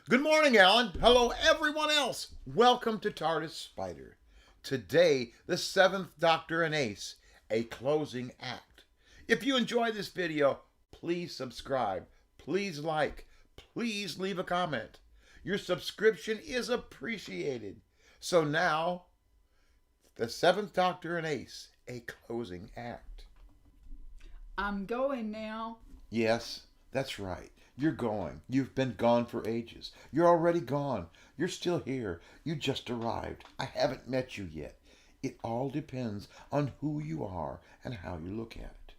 Good morning, Alan. Hello, everyone else. Welcome to TARDIS Spider. Today, the seventh Doctor and Ace, a closing act. If you enjoy this video, please subscribe, please like, please leave a comment. Your subscription is appreciated. So now, the seventh Doctor and Ace, a closing act. I'm going now. Yes, that's right. You're going. You've been gone for ages. You're already gone. You're still here. You just arrived. I haven't met you yet. It all depends on who you are and how you look at it.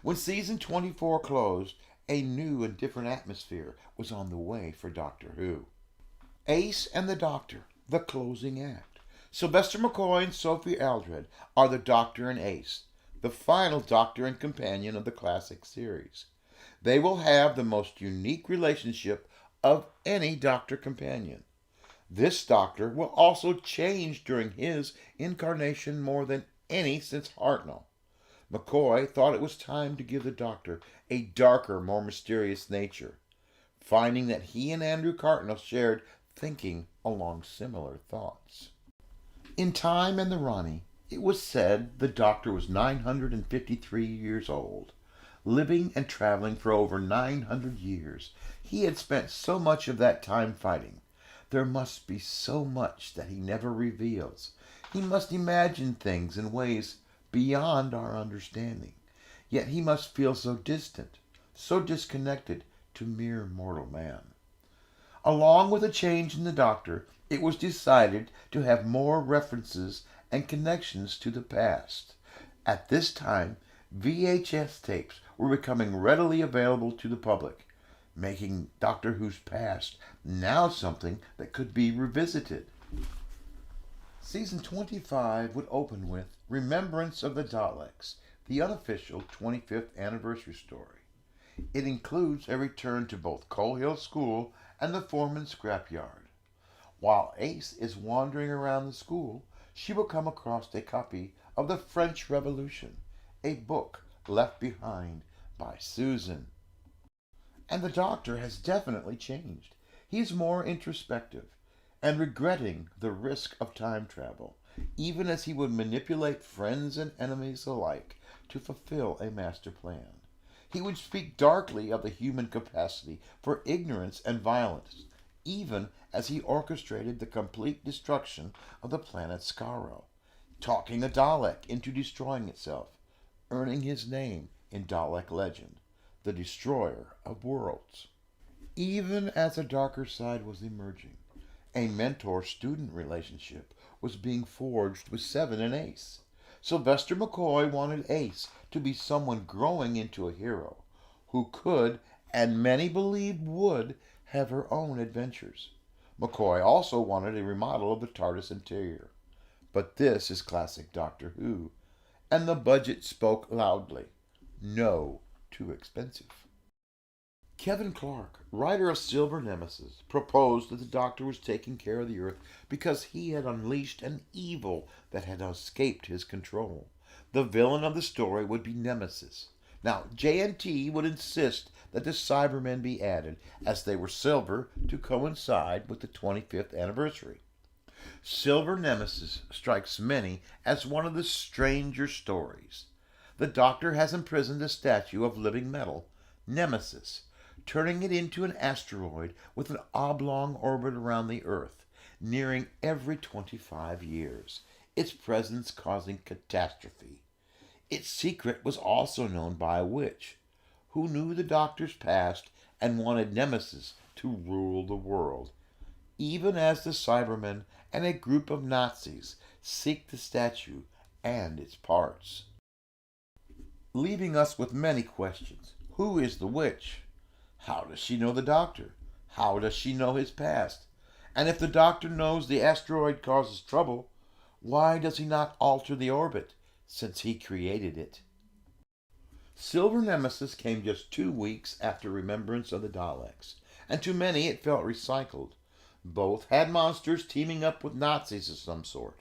When season 24 closed, a new and different atmosphere was on the way for Doctor Who. Ace and the Doctor, the closing act. Sylvester McCoy and Sophie Aldred are the Doctor and Ace, the final Doctor and companion of the classic series. They will have the most unique relationship of any Doctor companion. This Doctor will also change during his incarnation more than any since Hartnell. McCoy thought it was time to give the Doctor a darker, more mysterious nature, finding that he and Andrew Cartmel shared thinking along similar thoughts. In Time and the Ronnie, it was said the Doctor was 953 years old. Living and traveling for over 900 years, he had spent so much of that time fighting. There must be so much that he never reveals. He must imagine things in ways beyond our understanding. Yet he must feel so distant, so disconnected to mere mortal man. Along with a change in the Doctor, it was decided to have more references and connections to the past. At this time, VHS tapes were becoming readily available to the public, making Doctor Who's past now something that could be revisited. Season 25 would open with Remembrance of the Daleks, the unofficial 25th anniversary story. It includes a return to both Coal Hill School and the Foreman's Scrapyard. While Ace is wandering around the school, she will come across a copy of The French Revolution, a book left behind by Susan. And the Doctor has definitely changed. He's more introspective and regretting the risk of time travel, even as he would manipulate friends and enemies alike to fulfill a master plan. He would speak darkly of the human capacity for ignorance and violence, even as he orchestrated the complete destruction of the planet Skaro, talking a Dalek into destroying itself, earning his name in Dalek legend, the destroyer of worlds. Even as a darker side was emerging, a mentor-student relationship was being forged with Seven and Ace. Sylvester McCoy wanted Ace to be someone growing into a hero who could, and many believed would, have her own adventures. McCoy also wanted a remodel of the TARDIS interior. But this is classic Doctor Who, and the budget spoke loudly. No, too expensive. Kevin Clark, writer of Silver Nemesis, proposed that the Doctor was taking care of the Earth because he had unleashed an evil that had escaped his control. The villain of the story would be Nemesis. Now, JNT would insist that the Cybermen be added, as they were silver, to coincide with the 25th anniversary. Silver Nemesis strikes many as one of the stranger stories. The Doctor has imprisoned a statue of living metal, Nemesis, turning it into an asteroid with an oblong orbit around the Earth, nearing every 25 years, its presence causing catastrophe. Its secret was also known by a witch, who knew the Doctor's past and wanted Nemesis to rule the world, even as the Cybermen and a group of Nazis seek the statue and its parts. Leaving us with many questions. Who is the witch? How does she know the Doctor? How does she know his past? And if the Doctor knows the asteroid causes trouble, why does he not alter the orbit, since he created it? Silver Nemesis came just 2 weeks after Remembrance of the Daleks, and to many it felt recycled. Both had monsters teaming up with Nazis of some sort.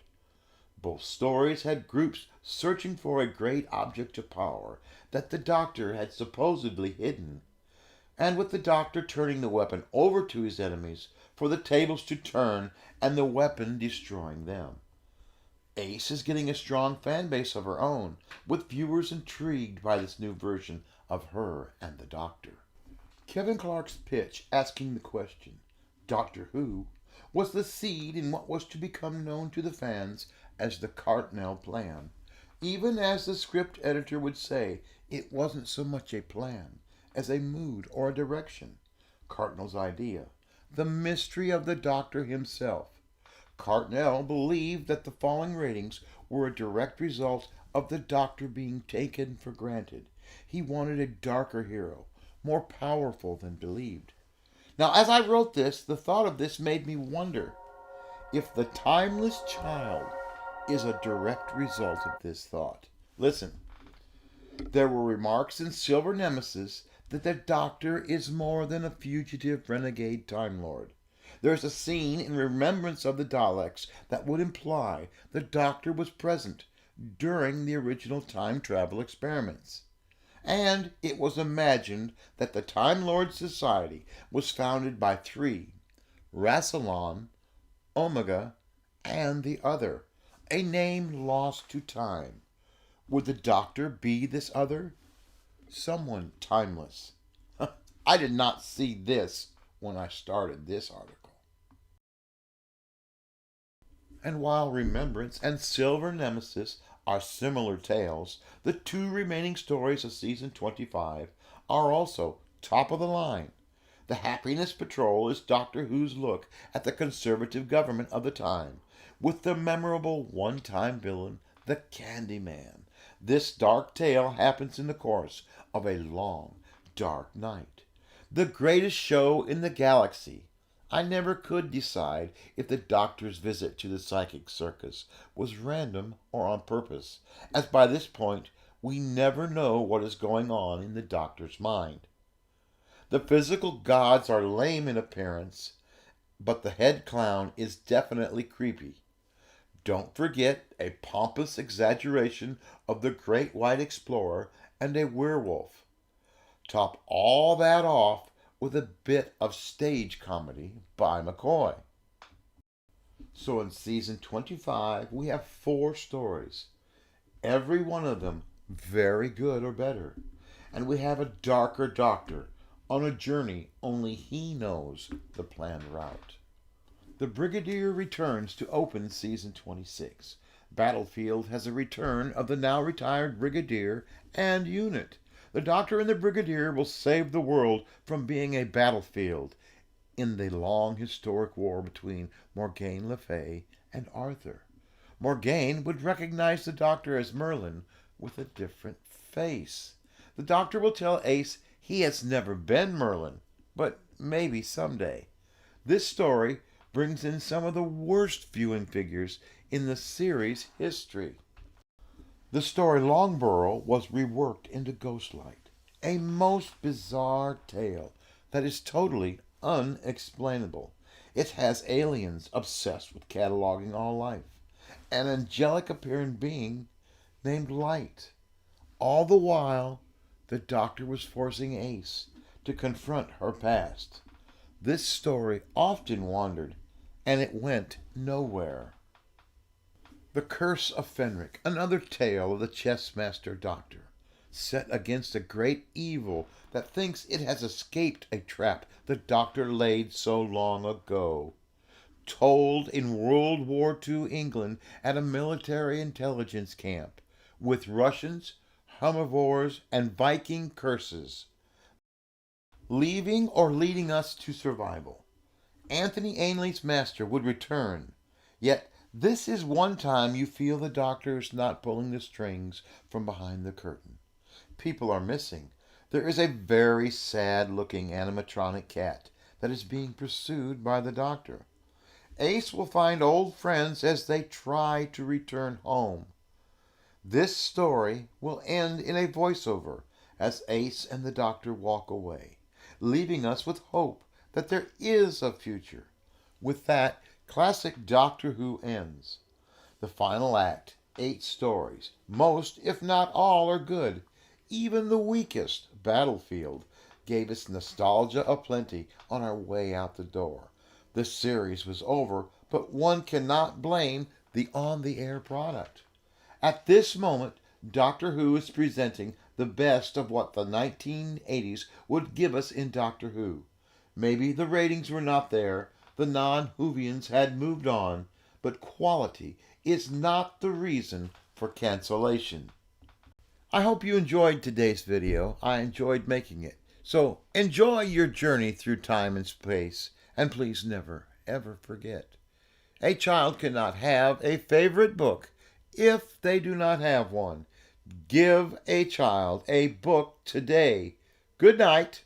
Both stories had groups searching for a great object of power that the Doctor had supposedly hidden, and with the Doctor turning the weapon over to his enemies for the tables to turn and the weapon destroying them. Ace is getting a strong fan base of her own, with viewers intrigued by this new version of her and the Doctor. Kevin Clark's pitch asking the question, Doctor Who, was the seed in what was to become known to the fans as the Cartmel plan. Even as the script editor would say, it wasn't so much a plan as a mood or a direction. Cartmel's idea, the mystery of the Doctor himself. Cartmel believed that the falling ratings were a direct result of the Doctor being taken for granted. He wanted a darker hero, more powerful than believed. Now, as I wrote this, the thought of this made me wonder if the timeless child is a direct result of this thought. Listen, there were remarks in Silver Nemesis that the Doctor is more than a fugitive renegade Time Lord. There's a scene in Remembrance of the Daleks that would imply the Doctor was present during the original time travel experiments. And it was imagined that the Time Lord Society was founded by three, Rassilon, Omega, and the other, a name lost to time. Would the Doctor be this other? Someone timeless. I did not see this when I started this article. And while Remembrance and Silver Nemesis are similar tales, the two remaining stories of season 25 are also top of the line. The Happiness Patrol is Doctor Who's look at the conservative government of the time, with the memorable one-time villain, the Candyman. This dark tale happens in the course of a long, dark night. The greatest show in the galaxy. I never could decide if the Doctor's visit to the psychic circus was random or on purpose, as by this point we never know what is going on in the Doctor's mind. The physical gods are lame in appearance, but the head clown is definitely creepy. Don't forget a pompous exaggeration of the Great White Explorer and a werewolf. Top all that off with a bit of stage comedy by McCoy. So in season 25, we have 4 stories, every one of them very good or better. And we have a darker Doctor on a journey only he knows the planned route. The Brigadier returns to open season 26. Battlefield has a return of the now retired Brigadier and unit. The Doctor and the Brigadier will save the world from being a battlefield in the long historic war between Morgaine Le Fay and Arthur. Morgaine would recognize the Doctor as Merlin with a different face. The Doctor will tell Ace he has never been Merlin, but maybe someday. This story brings in some of the worst viewing figures in the series' history. The story Longborough was reworked into Ghostlight, a most bizarre tale that is totally unexplainable. It has aliens obsessed with cataloging all life, an angelic appearing being named Light. All the while, the Doctor was forcing Ace to confront her past. This story often wandered, and it went nowhere. The Curse of Fenric, another tale of the chess-master Doctor, set against a great evil that thinks it has escaped a trap the Doctor laid so long ago. Told in World War II England at a military intelligence camp, with Russians, Hummingbirds, and Viking curses, leaving or leading us to survival. Anthony Ainley's master would return, yet this is one time you feel the Doctor is not pulling the strings from behind the curtain. People are missing. There is a very sad-looking animatronic cat that is being pursued by the Doctor. Ace will find old friends as they try to return home. This story will end in a voiceover as Ace and the Doctor walk away, leaving us with hope that there is a future. With that, classic Doctor Who ends. The final act, 8 stories. Most, if not all, are good. Even the weakest, Battlefield, gave us nostalgia aplenty on our way out the door. The series was over, but one cannot blame the on-the-air product. At this moment, Doctor Who is presenting the best of what the 1980s would give us in Doctor Who. Maybe the ratings were not there, the non-Whovians had moved on, but quality is not the reason for cancellation. I hope you enjoyed today's video. I enjoyed making it. So enjoy your journey through time and space, and please never, ever forget, a child cannot have a favorite book if they do not have one. Give a child a book today. Good night.